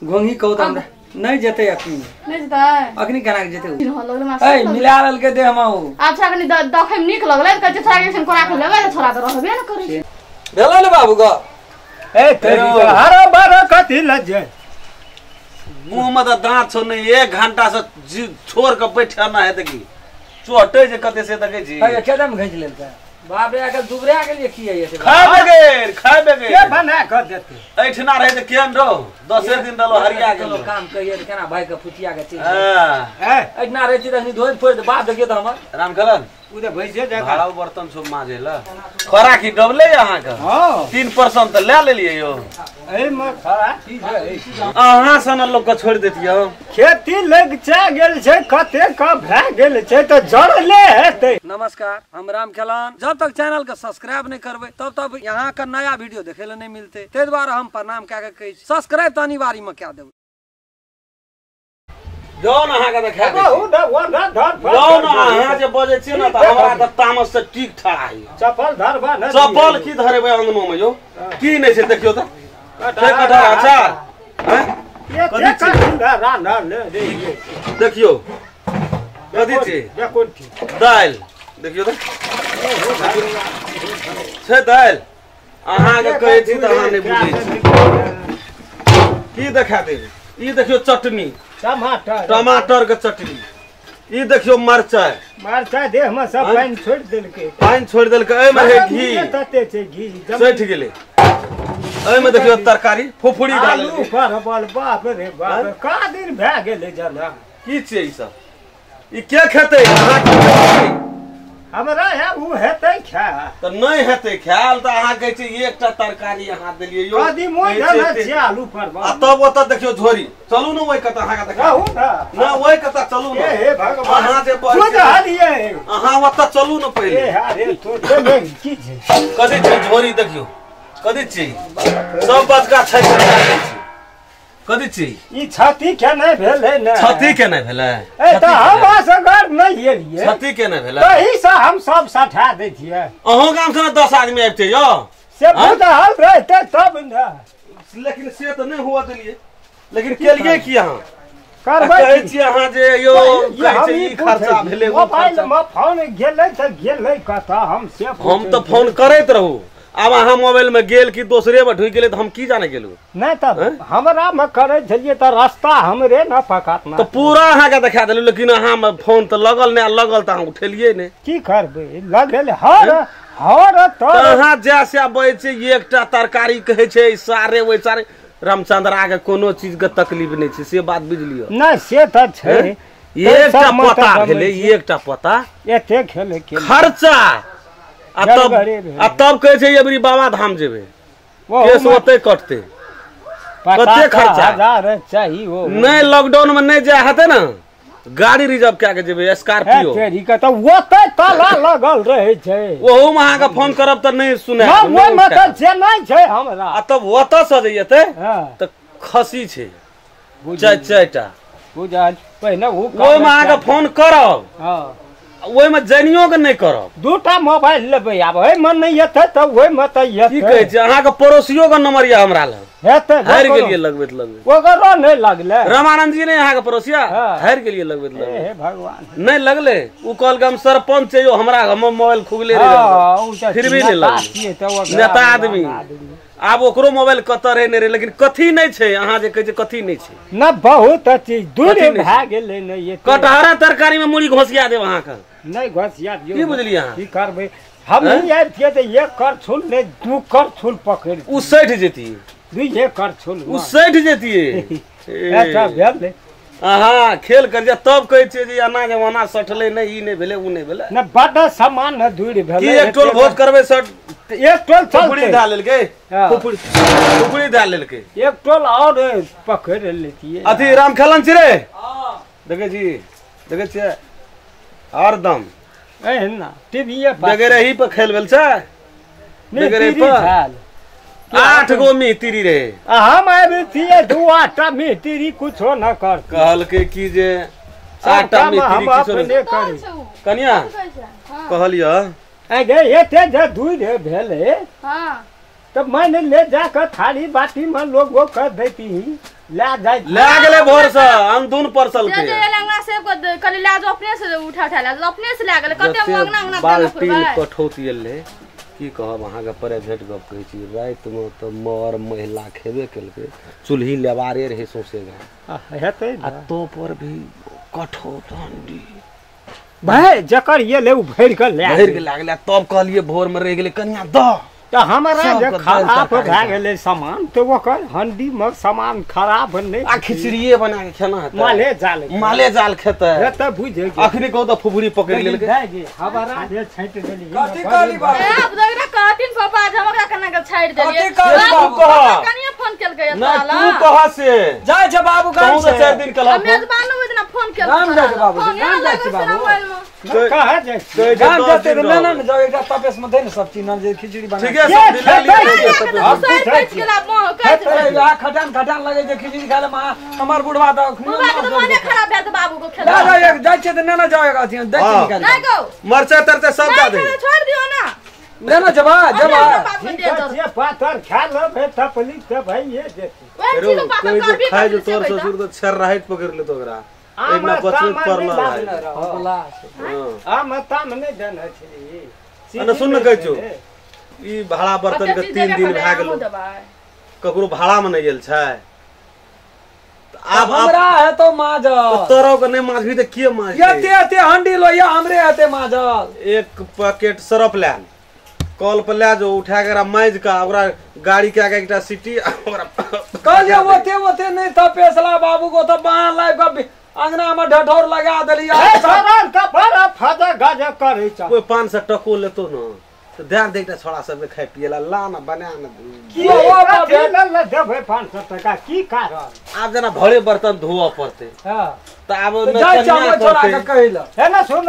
गोंगी कहू त हमरा नहीं जते अखनी नहीं जते अखनी केना के जते ए मिला लेल के दे हम अच्छा कनी दखै निक लगलै त जे छोरा के सन कोरा के लेबै त छोरा त रहबे न करै भेलै न बाबू ग ए तेरी हरो बारो कथि लजे मुंह में त दांत छ नहीं 1 घंटा से छोड़ के बैठना है त की चोटे जे कते से तके छी ए केदम घिच लेल का बाप रे आके दुबरा के लिए खियै से खाए बेगे के बना कर देते ऐठना रहे त केन रो 10 दिन दलो हरिया गेलो काम कहिए त केना भाई के फुटिया के चीज हां ऐठना रहे छी तनी धोइ फोड़ बाप देखियो त हमर रामकलन उदे भैसे जा भाड़ा बर्तन सब माजे ल खरा की डबले यहां का हां 3% त ले लेलिए यो ए म खरा चीज है अहां सन लोग के छोड़ देतियो खेती लग चा गेल छै कते का भए गेल छै त जड़ले हेतै। नमस्कार हम राम खेलान। जब तक चैनल के सब्सक्राइब नहीं करबे तब तक यहाँ का नया वीडियो देखे ले नहीं मिलते। ते द्वारा हम प्रणाम क्या के सब्सक्राइब तो अनिवार्य में क्या देबे जौन अहां के देखा दे ओ द वो द धर जौन अहां जे बजे छी न त हमरा त तामस से ठीक ठाई चप्पल धरबा न चप्पल की धरेबे अंगनो में जो की नहीं से देखियो त कटहर अचार हैं ये कथी छी? राना ले रे ये देखियो कथि छी देखो दाल देखियो त छै दाल अहां के कहै छी त अहां नहीं बुझै छी की देखा दे ई देखियो चटनी टमाटर के चटनी ई देखियो मरचाई देह में सब पानी छोड़ देलके ए में है घी तते छै घी सठ गेले ए में देखियो तरकारी फुफुड़ी डाल आलू परवल बाप रे बाप का दिन भए गेले जना की छै ई सब ई के खेतै अहां की खेतै हमरा है उ हेतै खा त नहीं हेतै ख्याल त अहां कहै छै एकटा तरकारी अहां देलिए यो कदी मोय देना छै आलू परवल आ तब ओत देखियो झोरी चलू न ओइ कत अहां के देखा कहू ना ओइ कत चलू न हे भगवान अहां जे खुद हालिए अहां ओत चलू न पहिले ए अरे तो में की छै कथि छै झोरी देखियो कथि छै सब बचका छै कथि छै ई छाती के नहीं भेले न छती के नहीं भेलै ए त हम असगर नहीं एलिए छती के नहीं भेलै तही से हम सब सठा दै छियै अहों गाम से 10 आदमी आबते यो से बुझ हल रहते तब न लेकिन से त नहीं हुआ देलिए लेकिन केलिए की अहां करबै कहै छी अहां जे यो कहै छै ई खर्चा भेलै ओ मोबाइल में फोन गेलै त गेलै कता हम से हम त फोन करैत रहू अब अहां मोबाइल में गेल कि दोसरे में ढुक गेले त हम की जाने गेलू नहीं त हमरा में करे छलिए त रास्ता हमरे न पकातना त पूरा अहां के देखा देलू लेकिन अहां में फोन त लगल त अहां उठेलिए ने की करबै लगल हर त अहां जैसे बय छै एकटा तरकारी कहै छै सारे ओइ सारे रामचंद्रा के कोनो चीज के तकलीफ नहीं छै से बात बुझलियो नहीं से त छै एकटा पता भेले एकटा पता एते खेले के खर्चा आ तब कहे छै एबरी बाबा धाम जेबे केस ओते कटते कते खर्चा हजार चाहिए वो नहीं लॉकडाउन में नहीं जाय हते ना गाड़ी रिजर्व क्या के जेबे स्कॉर्पियो तेरी का त ओते ताला लगल रहे छै ओहू में अहां के फोन करब त नहीं सुने वो में त जे नहीं छै हमरा आ तब ओत से जइते हां त खसी छै चाचा बुझल पहिने वो ओइ में अहां के फोन करब हां ओइ में जनियो के नहीं करब दूटा मोबाइल लेबै आब हे मन नहीं हेतै त ओइ में त ये की कहै छै अहां के पड़ोसियो के नंबर या हमरा लग हेतै हारि गेलिए लगबैत ओकरो नहीं लगले रामानंद जी ने अहां के पड़ोसिया हारि गेलिए लगबैत हे भगवान नहीं लगले उ कहल के हम सरपंच छै यो हमरा मोबाइल खुगले रे फिर भी नहीं लगले नेता आदमी आब ओकरो मोबाइल कत रहे नहीं रे लेकिन कथि नहीं छै अहां जे कहै छै कथि नहीं छै न बहुत चीज दूर भए गेलै न ये कटहरा तरकारी में मुड़ी घोसिया देब अहां के नहीं घोसिया दियो की बुझलिए अहां की करबै हम नहीं आब थिए त एक करछुल ने दू करछुल पकड़ उ 60 जेती दू एक करछुल उ 60 जेती ऐसा भेल अहां खेल कर जा तब कहै छै जे अना जमाना सठले नहीं ई नहीं भेले उ नहीं भेले न बड़ा सामान न दूर भेल की एक टोल भोज करबे सट एक टोल फुफुड़ी डाल लेलके फुफुड़ी डाल लेलके एक टोल और पकड़ लेतिए अथी रामखेलन छी रे देखे छी हरदम एहना टीवीए पर बगैर ही पे खेल भेल छै बगैर पर 8 गो मिस्त्री रे हम आबे थिए दू आटा मिस्त्री कुछो न कर कहल के की जे 8टा मिस्त्री कुछो न करी कन्या कहलियो ए गे एते जे दूध भेले हां तब मैंने ले जाकर थाली बाटी में लोगों कर देती ले जाए ले गेले भोर से अंधुन परसल के जे लंगा से को कली लाज अपने से उठा ला अपने से ले गेल कते मंगना बाल्टी कठौती ले की कहब अहाँ के प्राइवेट गप कहै छी रात में तो मर महिला खेबे केलके चूल्ही लेबारे रहे सोसे हेतै आ तो पर भी कठौती भाई जकर ये ले भर के लागले तब कहलिए भोर में रह गेले कन्या द तो हमारा जे खराब भए गेलै सामान तो ओकर हंडी में सामान खराब नहीं आ खिचड़िए बना के खाना है माले जाल खेते त बुझे अखनी कहू त फुफुरी पकड़ लेलकै हमारा जे छैट देली कथि कहली बाबू ए अब देख रे काटिन पापा हमरा कना के छाड़ देलिए कथि कहली बाबू कनिया फोन केलकै ना तू कहा से जाय छै बाबू गाम से 4 दिन कला मेजबान ओइदिना फोन केलकै राम जाय छै बाबू राम जाय छै बाबू कहा जे गाम जते ना ना जाओ एकटा तपेस में दे न सब चीज न जे खिचड़ी बना ठीक है सब दिला लिए खटान लगे जे खिचड़ी खाले हमार बुढ़वा त मने खराब है तो बाबू को खेला जाय छै त ना जाएगा अथी दे निकाल नहीं गो मरचा तरते सब दा दे छोड़ दियो ना ना जबा ये पातर खा लो भे तपली त भाई ये देती ओए चलो पापा कर भी खाए जो तोर ससुर तो छर राहत पकड़ ले तो ओकरा एक ना बचत परला हां मता मने देना छी अने सुन न कहै छौ ई भाड़ा बर्तन के 3 दिन भए गेल ककरो भाड़ा में नहीं गेल छै अब हमरा है तो माजल तोरो के नहीं माजबी त के माज एते हंडी लो या हमरे एते माजल एक पैकेट सरफ ले कॉल पर ले जो उठा के माज का ओकरा गाड़ी के आगे एकटा सीटी ओकरा कहलिए ओते नहीं था पेसला बाबू को तो बाहर लाइक अंगना में ढठोर लगा देलिया सामान का बड़ा फादा गाजा करे छ कोई 500 टको लेतो न तो ध्यान देखता छोड़ा सब खाए पिएला ला न बना न की वो ल देबे 500 टका की कारण आप जना भरे बर्तन धोआ पड़ते हां त अब जाय छ छोड़ा के कहला है ना सुन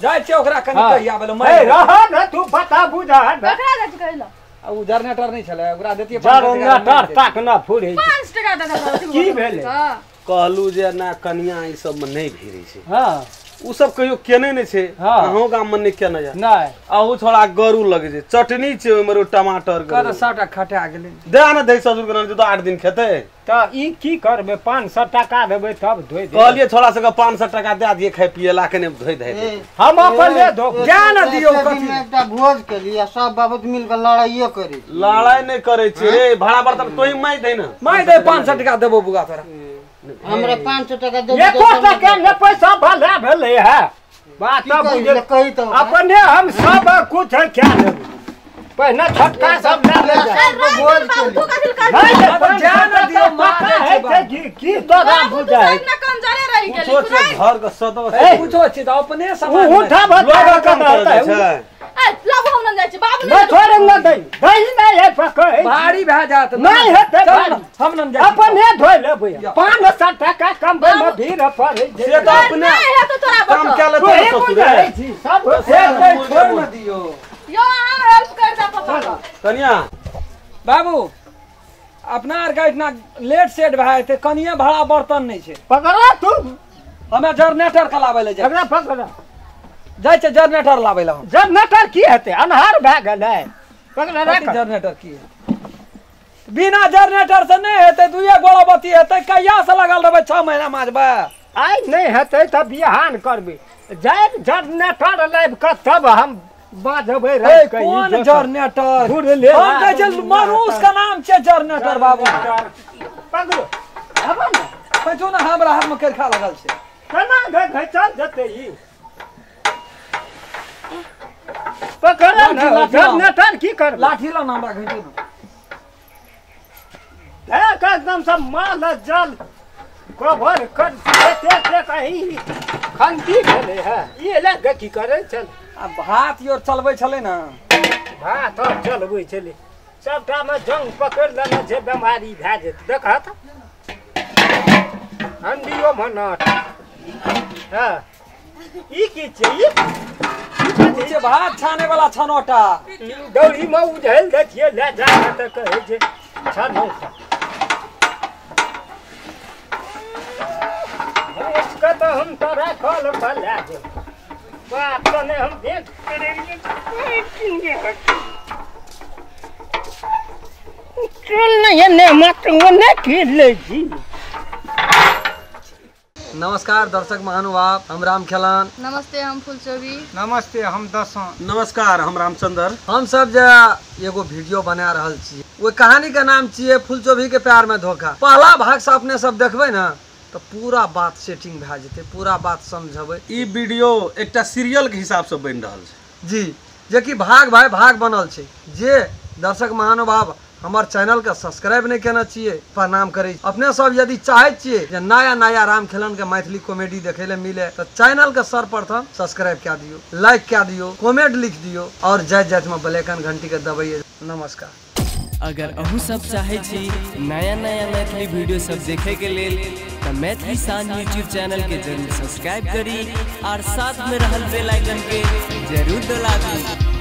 जाय छ ओकरा कनी कहिया बेले मैं रह न तू बता बुझा बकरा जाय कहला उ जनरेटर नहीं छले ओकरा देतिए जनरेटर तक न फुरे 5 टका दादा की भेले कहलू जे ना कन्या ई सब में नहीं भिरे छै हां उ सब कहियो केने नहीं छै अहो गाम में नहीं केने जा नहीं आहू छोड़ा गरू लगे छै चटनी छै ओय में टमाटर कर साटा खटा गेलै दे न दे ससुर के जो तो 8 दिन खेते त ई की करबे 500 टका देबे तब धोइ दे कहलिए छोड़ा से 500 टका दे दिए खाए पिए ला के धोइ दे हम अपन ले दो ज्ञान दियो कथि एकटा भोज के लिए सब बाबूत मिल के लड़ाइयो करे लड़ाई नहीं करे छै रे भाड़ा बर्तन तोई माई दे न मैं दे 500 टका देबो बुगा तोरा हमरे 500 टका दे एको टका ने पैसा भला भेले है बात बुझे कही तो अपने हम सब कुछ क्या लेबे पहले छटका सब ले भोज के तू कथि कर ज्ञान दियो मां की तो राम बुझा है ना कम जाने रही गेली सोच घर का सदस्य पूछो छी त अपने समझ उठा बता करता है ए लाभ हम न जाय छी बाबू मैं छोड़ न दई दई नहीं है पकड़ भारी भए जात नहीं है हम न जाय अपन हे धोइ लेबे 500 टका कम में भीड़ पड़े से तो अपने नहीं है तो तोरा काम क्या लेते हो ससुर सब छोड़ न दियो यो हम हेल्प कर दे पापा का कन्या बाबू अपना आर का इतना लेट सेट भए ते कनिए भाड़ा बर्तन नहीं छै पकड़ा तू हमें जनरेटर का लाबै ले झगड़ा पकड़ा जाय छै जनरेटर लाबै ला जनरेटर की हेते अनहार भए गेलै पकड़ा रख जनरेटर की है बिना जनरेटर से नहीं हेते दुए गोड़ा बत्ती हेते कहिया से लगल रहबे 6 महीना माजबे आई नहीं हेते त बिहान करबे जाय जनरेटर लाइव के तब हम बाजबे रे कौन जनरेटर घुर ले हम कहै छै मनुष्य का नाम छै जनरेटर बाबू पकड़ो अब ना पैचो ना हमरा हाथ में करखा लगल छै केना गए चल जते ई पकड़ा ना जनरेटर की कर लाठी ला ना हमरा घिचो ना एकदम सब माल जल कवर कर देते कहीं खंती भेले है ये लग की करे चल अब हाथ योर चलबै छले ना हां तो चलबै छले सबटा में जंग पकड़ लेना जे बीमारी भए जेत देखा त हंडियो मनट हां ई की छै नीचे भात छाने वाला छनोटा दौड़ी में उझल देखिए ले जा त कहे जे छनोटा इसका तो हम तोरा कॉल पर ले जे बात तो ने हम देख करेंगे नमस्कार दर्शक महानुभाव, हम राम खेलान। नमस्ते, हम फूलचोभी। नमस्ते, हम दसों। नमस्कार, हम रामचंद्र। हम सब जे एगो वीडियो बना रहल छी, वो कहानी के नाम छिए फूलचोभी के प्यार में धोखा। पहला भाग से अपने सब देखबे ना तो पूरा बात सेटिंग भए जेते, पूरा बात समझबै। ई वीडियो एकटा सीरियल के हिसाब से बन रहल छै जी, जे कि भाग भाई भाग बनल छै। जे दर्शक महानुभाव हमार चैनल के सब्सक्राइब नहीं केना चाहिए, प्रणाम करे। अपने सब यदि चाहे छिए जे नया नया राम खेलन के मैथिली कॉमेडी देखे ले मिले तो चैनल के सर्वप्रथम सब्सक्राइब क्या दियो, लाइक क्या दियो, कमेंट लिख दियो और जय जय में बेलैकन घंटी के दबाइए। नमस्कार। अगर अहू सब चाहे छी नया नया मैथिली वीडियो सब देखे के लेल तो मैथिली साँझ यूट्यूब चैनल के जरूर सब्सक्राइब करी और साथ में रहल बेल आइकन के जरूर दबाबी।